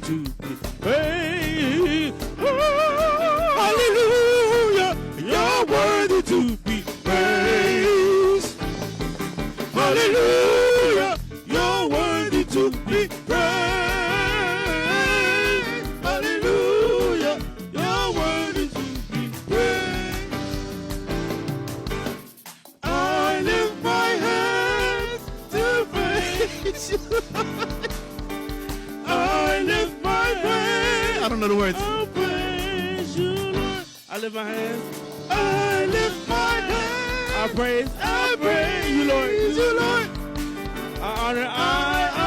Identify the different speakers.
Speaker 1: to be praised. Hallelujah, you're worthy to be praised. Hallelujah, you're worthy to be praised. Hallelujah, you're worthy to be praised. I lift my hands to praise you. I lift my hands. I don't know the words. I'll praise you, Lord. I lift my hands. I lift my hands. I praise you, Lord. I honor, I